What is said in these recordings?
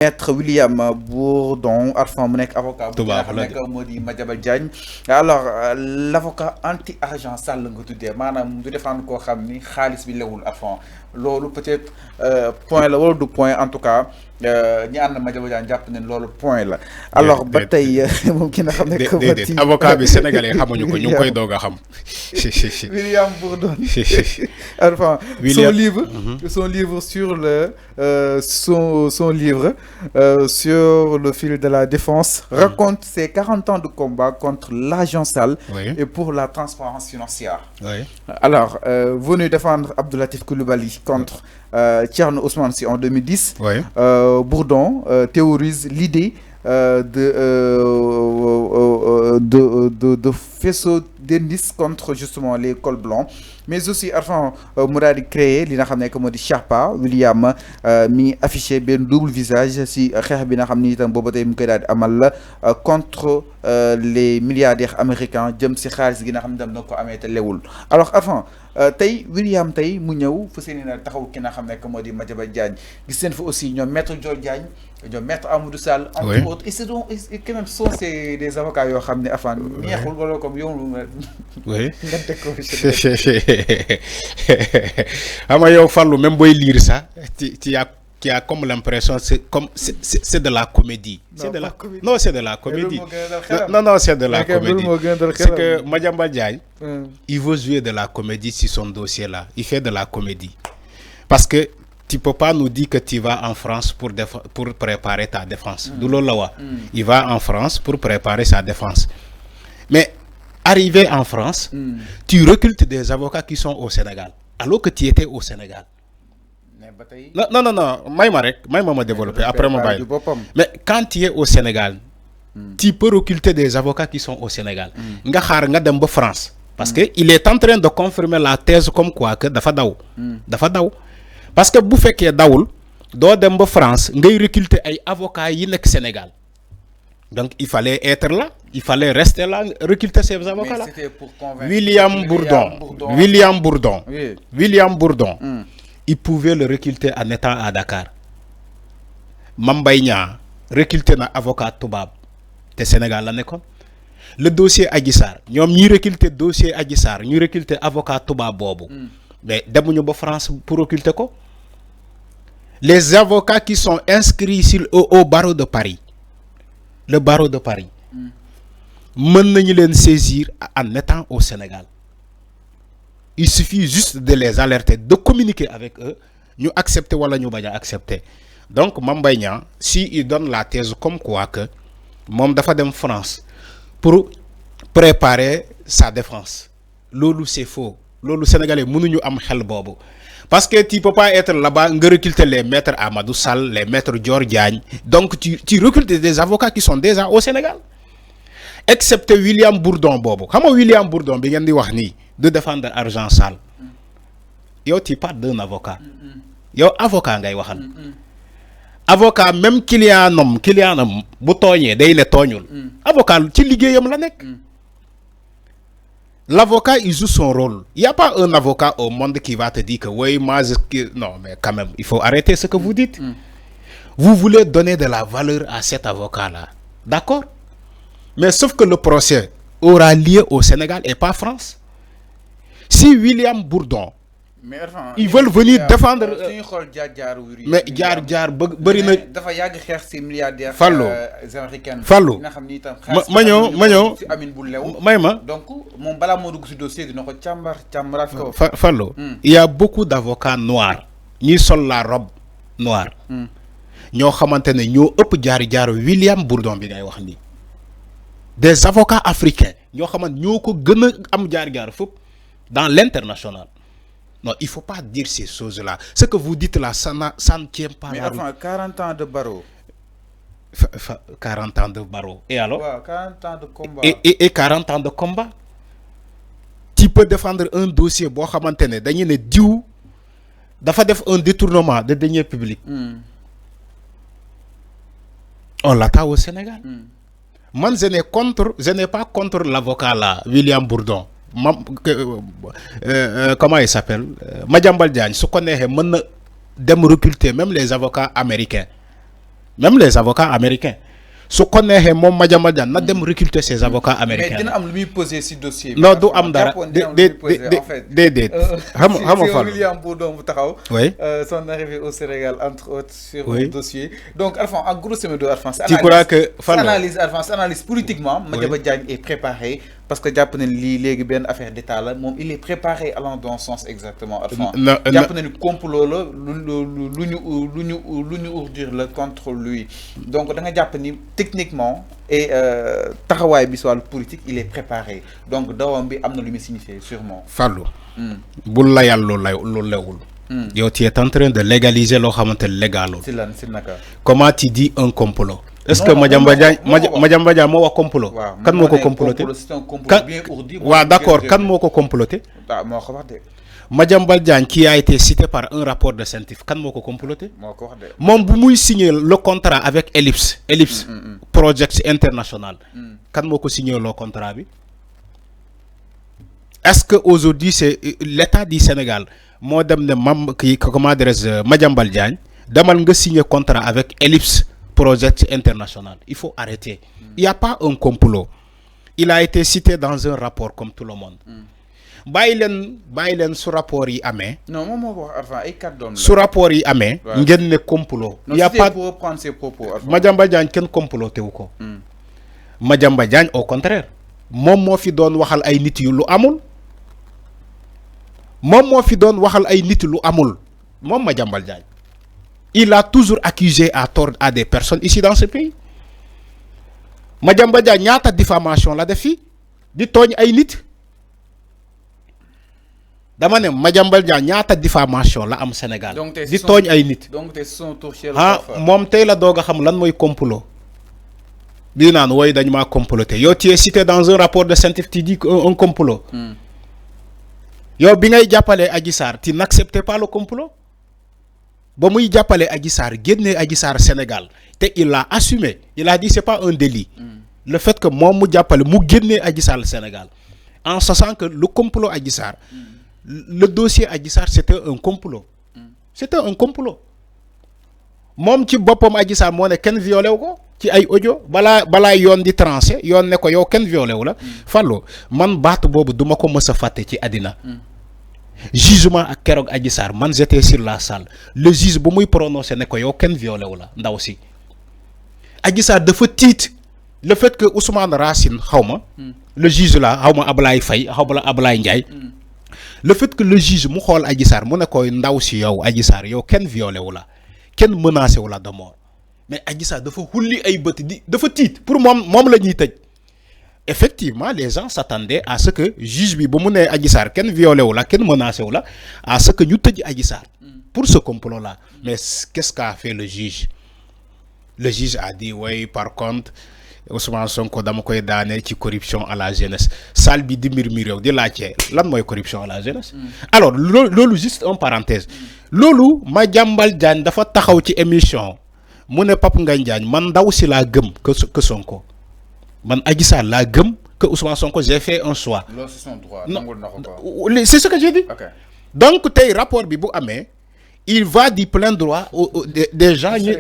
Maître William Bourdon Arfan mu nekk avocat bu nga xam ne moo di Madiambal Diagne alors l'avocat anti argent sale nga tuddee maanaam du défendre koo xam ni xaalis bi lewul Arfan loolu peut-être point la wala du point en tout cas ñi ànd Madiambal Diagne jàpp ne loolu point la. alors ba tey moom ki nga xam ne déedéet avocat bi sénégalais xamuñu ko ñu ngi koy doog a xam. William Bourdon Arfan son livre sur le son livre sur le fil de la défense raconte ses 40 ans de combat contre l'argent sale et pour la transparence financière. Alors, venu défendre Abdoulatif Coulibaly contre Thierno Ousmane Sy en 2010, Bourdon théorise l'idée de faisceau d'indices contre justement les cols blancs, mais aussi enfin Mouradi créé li nga xam ne que moo di Sharpa William mi affiché ben double visage si xeex bi nga xam ni itam booba tey mu koy daal di amal la contre les milliardaires américains jëm si xaalis gi nga xam ne tam na ko amee te lewul. Alors enfin tey William tey mu ñëw fa seeni na taxaw ki nga xam ne que moo di Madiambal Diagne gis nañ fa aussi ñoom maître Dior Diagne ñoom maître Amadou Sall entre autres et c'est donc quand même sont c'est des avocats yoo xam ne afan neexul wala comme yow oui xam nga yow Fallou même booy lire ça qui a comme l'impression c'est de la comédie. C'est de la comédie. Non, c'est de la comédie. Non, c'est de la comédie. C'est que Madiambal Diagne, il veut jouer de la comédie sur son dossier là. Il fait de la comédie. Parce que tu peux pas nous dire que tu vas en France pour préparer ta défense. Il va en France pour préparer sa défense. Mais arrivé en France, tu recrutes des avocats qui sont au Sénégal, alors que tu étais au Sénégal. Non, moi me développer après mon bail. Mais quand tu es au Sénégal, tu peux recruter des avocats qui sont au Sénégal. Nga xaar nga dem ba France parce que il est en train de confirmer la thèse comme quoi que dafa daw. Parce que bu fekkee dawul doo dem ba France ngay recruter ay avocats yi nekk Sénégal. Donc il fallait être là, il fallait rester là, recruter ces avocats là. William Bourdon. Il pouvait le recruter en étant à Dakar. Mambay Niang recruter un avocat Toubab de Sénégal la nekkoon. Le dossier Adji Sarr ñoom ñi recruter dossier Adji Sarr ñu recruter avocat Toubab boobu. Mais demuñu ba France pour recruter ko. Les avocats qui sont inscrits au barreau de Paris, le barreau de Paris, mën nañu leen saisir en étant au Sénégal. Il suffit juste de les alerter, de communiquer avec eux, nous accepter ou nous pas accepter. Donc, Mambay Niang, s'il donne la thèse comme quoi que Mom dafa dem France pour préparer sa défense, lolu c'est faux. Lolu Sénégalais mënuñu am xel bobu. Parce que tu peux pas être là-bas, recruter les maîtres Amadou Sall, les maîtres Dior Diagne. Donc, tu recrutes des avocats qui sont déjà au Sénégal. Excepté William Bourdon bobu. Comment William Bourdon bi ngeen di wax ni de défendre argent sale. Yo tu parles d'un avocat. Yo avocat ngay waxal. Avocat même clientam bu togné day le tognoul. Avocat ci liggéeyam la nek. L'avocat il joue son rôle. Il y a pas un avocat au monde qui va te dire que oui moi non mais quand même il faut arrêter ce que vous dites. Vous voulez donner de la valeur à cet avocat là. D'accord? Mais sauf que le procès aura lieu au Sénégal et pas en France. Si William Bourdon, ils veulent venir défendre. Mais Fallo. Fallo. Il y a beaucoup d'avocats noirs. Ils sont la robe noire. Ñoo xamantene ñoo ëpp jaar William Bourdon bi ngay wax ni. Des avocats africains ñoo xamante ñoo ko gën a am jaar fop dans l'international. Non, il faut pas dire ces choses-là. Ce que vous dites là, ça ne tient pas. Mais enfin, 40 ans de barreau. 40 ans de barreau. Et alors? 40 ans de combat. Et 40 ans de combat. Tu peux défendre un dossier, bo xamantene dañu né diw dafa def un détournement de deniers publics. On l'attend au Sénégal. Moi, je n'ai pas contre l'avocat là, William Bourdon. Comment il s'appelle? Madiambal Diagne, ce qu'on est, dem recruter même les avocats américains. même les avocats américains. Su ko neexee moom Madiambal Diagne na dem recruter ses avocats américains. mais dina am lu muy poser ci dossier non du am dara déedéet xam nga William Bourdon bu taxaw. oui son arrivée au Sénégal entre autres sur le dossier. donc Arfan en grosso modo Arfan. tu crois que analyse politiquement. Madiambal Diagne est préparé parce que jàpp na lii léegi benn affaire d'état la moom il est préparé allant dans ce sens exactement. Arfan jàpp na ni complot la lu ñu urdir la contre lui donc da nga jàpp ni techniquement et taxawaay bi soit politique il est préparé donc dawam bi am na lu muy signifier sûrement. Fallou. bul layal lu lewul. yow tu es en train de légaliser loo xamante légalul. si lan si naka. comment tu dis un complot. est-ce que Madiambal Diagne moo wax complot. kan moo ko comploté c'est un complot bien ourdi. waaw d'accord kan moo ko comploté. ah moo ko wax de. Madiambal Diagne qui a été cité par un rapport de scientifique kan moo ko comploté. moo ko wax de. moom bu muy signer le contrat avec Ellipse Projects International. kan moo ko signer le contrat bi. est-ce que aujourd'hui c'est l'État du Sénégal moo dem ne comment dirais-je Madiambal Diagne demal nga signer contrat avec Ellipse Projects International. Il faut arrêter. Il n'y a pas un complot. Il a été cité dans un rapport comme tout le monde. bàyyi leen su rapport yi amee. non moom moo ko wax Arfan ay kàddu doon la. su rapport yi amee. ngeen ne complot. il y a pas pour reprendre ses propos. Madiambal Diagne kenn comploté wu ko. Madiambal Diagne au contraire. moom moo fi doon waxal ay nit yu lu amul. moom moo fi doon waxal ay nit lu amul. moom Madiambal Diagne. il a toujours accusé à tort à des personnes ici dans ce pays. Madiambal Diagne ñaata diffamation la def fi di tooñ ay nit. dama ne Madiambal Diagne ñaata diffamation la am Sénégal. di tooñ ay nit. donc te son touché moom tey la doog a xam lan mooy complot. bii naan wooy dañu maa comploté yow tu es cité dans un rapport de scientifique tu dis un complot. yow bi ngay jàppale Adji Sarr tu n'acceptais pas le complot. ba muy jàppale Adji Sarr génnee Adji Sarr Sénégal te il l'a assumé il a dit c'est pas un délit. le fait que moom mu jàppale mu génnee Adji Sarr Sénégal en sachant que le complot Adji Sarr. le dossier Adji Sarr c'était un complot. c'était un complot. moom ci boppam Adji Sarr moo ne kenn violé wu ko ci ay audio balaa yoon di tranché yoon ne ko yow kenn violé wu la. Fallou man baatu boobu duma ko mës a fàtte ci àddina. jugement ak keroog Adji Sarr man j'étais sur la salle le juge bu muy prononcé ne ko yow kenn violé wu la ndaw si. Adji Sarr dafa tiit le fait que Ousmane Racine xaw ma. le juge la xaw ma Ablaye Faye xaw ma la Ablaye Ndiaye. le fait que le juge mu xool Adji Sarr mu ne koy ndaw si yow Adji Sarr yow kenn violé wu la kenn menacé wu la de mort mais Adji Sarr dafa xulli ay bët di dafa tiit pour moom la ñuy tëj. effectivement les gens s'attendaient à ce que juge bi ba mu nee Adji Sarr kenn violé wu la kenn menacé wu la à ce que ñu tëj Adji Sarr pour ce complot là mais qu'est-ce qu'a fait le juge a dit oui par contre Ousmane Sonko dama koy daane ci corruption à la jeunesse salle bi di mbir mi réew di laajte lan mooy corruption à la jeunesse. alors loolu juste en parenthèse. loolu Madiambal Diagne dafa taxaw ci émission mu ne Pape Ngagne Diagne man ndaw si laa gëm que Sonko man Adji Sarr laa gëm que Ousmane Sonko j'ai fait un choix. loolu c'est son droit. c'est ce que j'ai dit. Okay. Donc tey rapport bi bu amee. il va du plein droit des gens ñi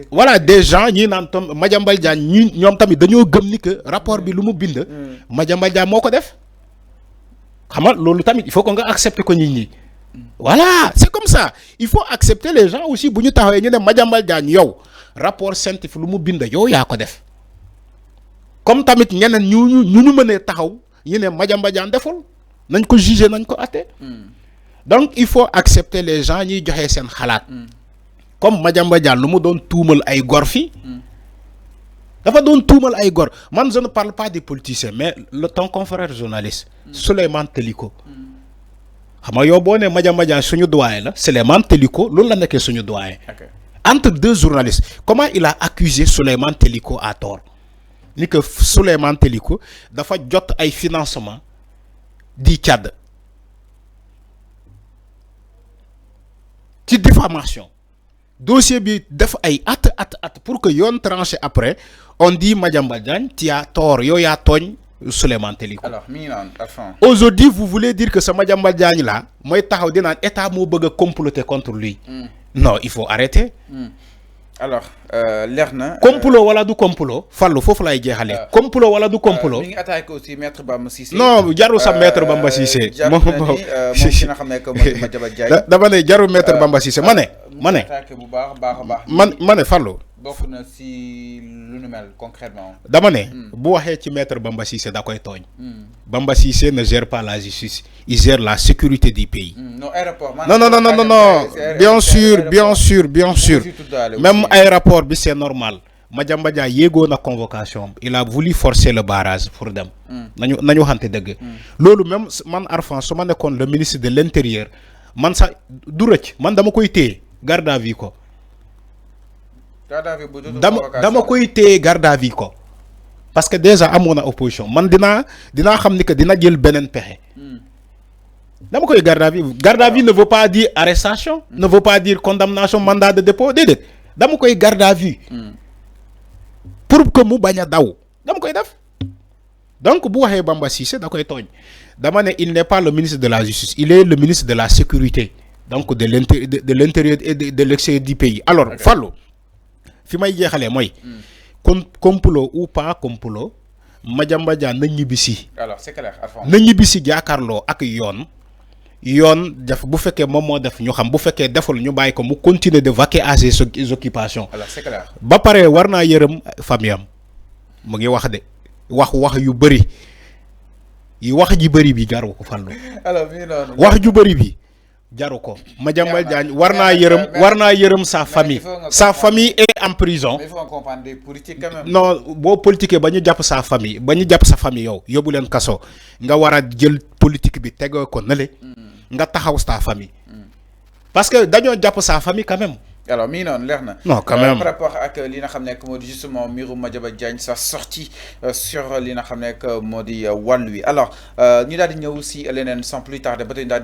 voilà des gens ñi naan tam Madiambal Diagne ñoom tamit dañoo gëm ni que rapport bi lu mu bind. Madiambal Diagne moo ko def. xam nga loolu tamit il faut que nga accepter ko nit ñi. voilà c'est comme ça il faut accepter les gens aussi bu ñu taxawee ñu ne Madiambal Diagne yow rapport scientifique lu mu bind yow yaa ko def. comme tamit ñeneen ñu mënee taxaw ñu ne Madiambal Diagne deful nañ ko juger nañ ko atte. donc il faut accepter les gens ñuy joxe seen xalaat. comme Madiambal Diagne lu mu doon tuumal ay gor fi dafa doon tuumal ay gor man je ne parle pas des politiciens mais ton confrère journaliste. Souleymane Teliko. xam nga yow boo nee Madiambal Diagne suñu doyen la Souleymane Teliko loolu la nekkee suñu doyen. entre deux journalistes comment il a accusé Souleymane Teliko à tort ni que Souleymane Teliko dafa jot ay financement di Tchad. ci diffamation dossier bi def ay at pour que yoon tranché après on dit Madiambal Diagne tu as tort yow yaa tooñ Souleymane Teliko. alors mi ngi naan aujourd'hui vous voulez dire que ce Madiambal Diagne là mooy taxaw di naan état moo bëgg a comploter contre lui. non il faut arrêter. alors leer na. complot wala du complot fallu foofu lay jeexalee. complot wala du complot. mi ngi attaqué aussi maître Bamba Cissé. non jarul sa maître Bamba Cissé. moom ki nga xam ne que mooy Madiambal Diagne. dama ne jarul maître Bamba Cissé ma ne. attaqué bu baax a baax. ma ne fallu. bokk na si lu nu mel concrètement. dama ne. bu waxee ci maître Bamba Cissé da koy tooñ. Bamba Cissé ne gère pas la justice, il gère la sécurité du pays. Non, aéroport. Non. Bien sûr. Même aéroport, c'est normal. Madiambal Diagne yéego na convocation, il a voulu forcer le barrage pour dem. Nañu xanté deug. Lolu même man Arfan suma nekkoon le ministre de l'Intérieur, man sa du rëcc, man dama koy téye garde à vue ko. Dama koy téye garde à vue ko. Parce que déjà amoon na opposition man dinaa xam ni que dina jël beneen pexe. dama koy garde à vue ne veut pas dire arrestation. ne veut pas dire condamnation mandat de dépôt déedéet dama koy garde à vue. pour que mu bañ a daw dama koy def. donc bu waxee Bamba Cissé da koy tooñ dama ne il n'est pas le ministre de la justice il est le ministre de la sécurité donc de l'intérieur et de l'extérieur du pays alors Fallou fi may jeexalee mooy. complot ou pas complot Madiambal Diagne na ñibbisi. alors c'est clair na ñibbisi jàkkaarloo ak yoon def bu fekkee moom moo def ñu xam bu fekkee deful ñu bàyyi ko mu continuer de vaquer à ses occupations. alors c'est clair ba pare war naa yërëm famille am mu ngi wax de wax yu bëri yi wax ji bëri bi jaru ko Fallou. alors mi noonu wax ju bëri bi jaru ko Madiambal Diagne war naa yërëm sa famille est en prison. mais il faut comprendre des politiques quand même. non boo politique ba ñu jàpp sa famille sa famille yow yóbbu leen kaso nga war a jël politique bi tegoo ko nële nga taxaw sa famille parce que dañoo jàpp sa famille quand même. alors mi noonu leer na. non quand même par rapport ak li nga xam ne moo di justement mbiru Madiambal Diagne sa sortie sur li nga xam ne moo di wàll wi alors ñu daal di ñëw si leneen sans plus tarder ba tey daal